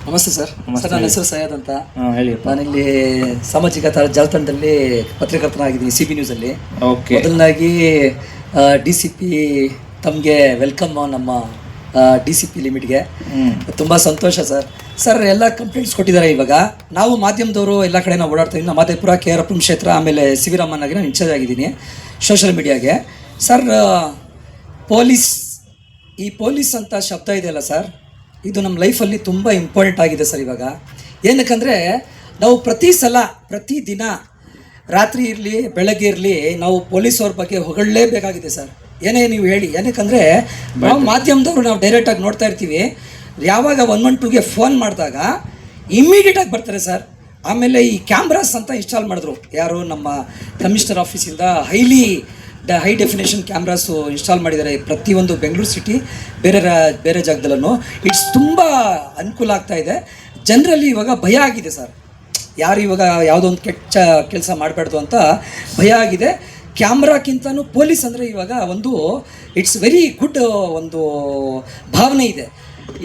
ನಮಸ್ತೆ ಸರ್. ನಮಸ್ತೆ. ಸರ್, ನನ್ನ ಹೆಸರು ಸೈಯದ್ ಅಂತ. ಹೇಳಿ. ನಾನಿಲ್ಲಿ ಸಾಮಾಜಿಕ ಜಾಲತಾಣದಲ್ಲಿ ಪತ್ರಕರ್ತನಾಗಿದ್ದೀನಿ CB ನ್ಯೂಸಲ್ಲಿ. ಓಕೆ. ಮೊದಲನಾಗಿ DCP ತಮಗೆ ವೆಲ್ಕಮ್ ನಮ್ಮ DCP ಲಿಮಿಟ್ಗೆ. ತುಂಬ ಸಂತೋಷ ಸರ್. ಸರ್, ಎಲ್ಲ ಕಂಪ್ಲೇಂಟ್ಸ್ ಕೊಟ್ಟಿದ್ದಾರೆ. ಇವಾಗ ನಾವು ಮಾಧ್ಯಮದವರು ಎಲ್ಲ ಕಡೆ ನಾವು ಓಡಾಡ್ತಾ ಇದ್ದೀವಿ. ಮಾದೇಪುರ, KR ಪುರಂ ಕ್ಷೇತ್ರ, ಆಮೇಲೆ CV ರಾಮನ್ ನಾನು ಇನ್ಚಾರ್ಜ್ ಆಗಿದ್ದೀನಿ ಸೋಷಿಯಲ್ ಮೀಡಿಯಾಗೆ. ಸರ್, ಈ ಪೊಲೀಸ್ ಅಂತ ಶಬ್ದ ಇದೆಯಲ್ಲ ಸರ್, ಇದು ನಮ್ಮ ಲೈಫಲ್ಲಿ ತುಂಬ ಇಂಪಾರ್ಟೆಂಟ್ ಆಗಿದೆ ಸರ್. ಇವಾಗ ಏನಕ್ಕಂದರೆ ನಾವು ಪ್ರತಿದಿನ ರಾತ್ರಿ ಇರಲಿ ಬೆಳಗ್ಗೆ ಇರಲಿ ನಾವು ಪೊಲೀಸವ್ರ ಬಗ್ಗೆ ಹೊಗಳಲೇಬೇಕಾಗಿದೆ ಸರ್. ಏನೇ ನೀವು ಹೇಳಿ. ಏನಕ್ಕಂದರೆ ನಾವು ಮಾಧ್ಯಮದವರು ನಾವು ಡೈರೆಕ್ಟಾಗಿ ನೋಡ್ತಾ ಇರ್ತೀವಿ. ಯಾವಾಗ 112ಗೆ ಫೋನ್ ಮಾಡಿದಾಗ ಇಮ್ಮಿಡಿಯೇಟಾಗಿ ಬರ್ತಾರೆ ಸರ್. ಆಮೇಲೆ ಈ ಕ್ಯಾಮ್ರಾಸ್ ಅಂತ ಇನ್ಸ್ಟಾಲ್ ಮಾಡಿದ್ರು ಯಾರು, ನಮ್ಮ ಕಮಿಷನರ್ ಆಫೀಸಿಂದ ಹೈ ಡೆಫಿನೇಷನ್ ಕ್ಯಾಮ್ರಾಸು ಇನ್ಸ್ಟಾಲ್ ಮಾಡಿದ್ದಾರೆ ಪ್ರತಿಯೊಂದು ಬೆಂಗಳೂರು ಸಿಟಿ, ಬೇರೆ ಜಾಗದಲ್ಲೂ. ಇಟ್ಸ್ ತುಂಬ ಅನುಕೂಲ ಆಗ್ತಾ ಇದೆ. ಜನರಲ್ಲಿ ಇವಾಗ ಭಯ ಆಗಿದೆ ಸರ್. ಯಾರು ಇವಾಗ ಯಾವುದೋ ಒಂದು ಕೆಟ್ಟ ಕೆಲಸ ಮಾಡಬಾರ್ದು ಅಂತ ಭಯ ಆಗಿದೆ. ಕ್ಯಾಮ್ರಾಕ್ಕಿಂತನೂ ಪೊಲೀಸ್ ಅಂದರೆ ಇವಾಗ ಒಂದು ಇಟ್ಸ್ ವೆರಿ ಗುಡ್ ಒಂದು ಭಾವನೆ ಇದೆ.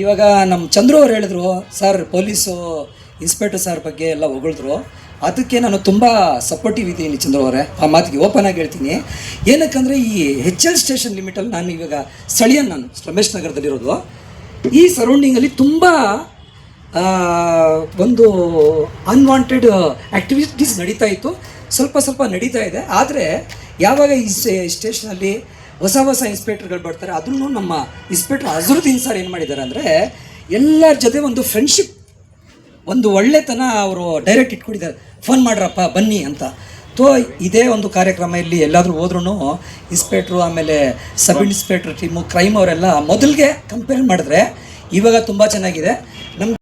ಇವಾಗ ನಮ್ಮ ಚಂದ್ರು ಅವ್ರು ಹೇಳಿದ್ರು ಸರ್, ಪೊಲೀಸು ಇನ್ಸ್ಪೆಕ್ಟರ್ ಸರ್ ಬಗ್ಗೆ ಎಲ್ಲ ಹೊಗಳಿದ್ರು. ಅದಕ್ಕೆ ನಾನು ತುಂಬ ಸಪೋರ್ಟಿವ್ ಇದ್ದೀನಿ ಚಂದ್ರ ಅವರೇ. ಆ ಮಾತಿಗೆ ಓಪನ್ ಆಗಿ ಹೇಳ್ತೀನಿ. ಏನಕ್ಕಂದರೆ ಈ HL ಸ್ಟೇಷನ್ ಲಿಮಿಟಲ್ಲಿ ನಾನು ಇವಾಗ ನಾನು ರಮೇಶ್ ನಗರದಲ್ಲಿರೋದು. ಈ ಸರೌಂಡಿಂಗಲ್ಲಿ ತುಂಬ ಒಂದು ಅನ್ವಾಂಟೆಡ್ ಆ್ಯಕ್ಟಿವಿಟೀಸ್ ನಡೀತಾ ಇತ್ತು. ಸ್ವಲ್ಪ ನಡೀತಾ ಇದೆ. ಆದರೆ ಯಾವಾಗ ಈ ಸ್ಟೇಷನಲ್ಲಿ ಹೊಸ ಇನ್ಸ್ಪೆಕ್ಟರ್ಗಳು ಬರ್ತಾರೆ, ಅದನ್ನು ನಮ್ಮ ಇನ್ಸ್ಪೆಕ್ಟರ್ ಅಜರುದ್ದೀನ್ ಸರ್ ಏನು ಮಾಡಿದ್ದಾರೆ ಅಂದರೆ ಎಲ್ಲರ ಜೊತೆ ಒಂದು ಫ್ರೆಂಡ್ಶಿಪ್, ಒಂದು ಒಳ್ಳೆತನ ಅವರು ಡೈರೆಕ್ಟ್ ಇಟ್ಕೊಂಡಿದ್ದಾರೆ. ಫೋನ್ ಮಾಡ್ರಪ್ಪ ಬನ್ನಿ ಅಂತ. ಇದೇ ಒಂದು ಕಾರ್ಯಕ್ರಮ ಇಲ್ಲಿ ಎಲ್ಲಾದರೂ ಹೋದ್ರೂ ಇನ್ಸ್ಪೆಕ್ಟ್ರು, ಆಮೇಲೆ ಸಬ್ ಇನ್ಸ್ಪೆಕ್ಟ್ರ್ ಟೀಮು, ಕ್ರೈಮ್ ಅವರೆಲ್ಲ ಮೊದಲಿಗೆ ಕಂಪೇರ್ ಮಾಡಿದ್ರೆ ಇವಾಗ ತುಂಬ ಚೆನ್ನಾಗಿದೆ.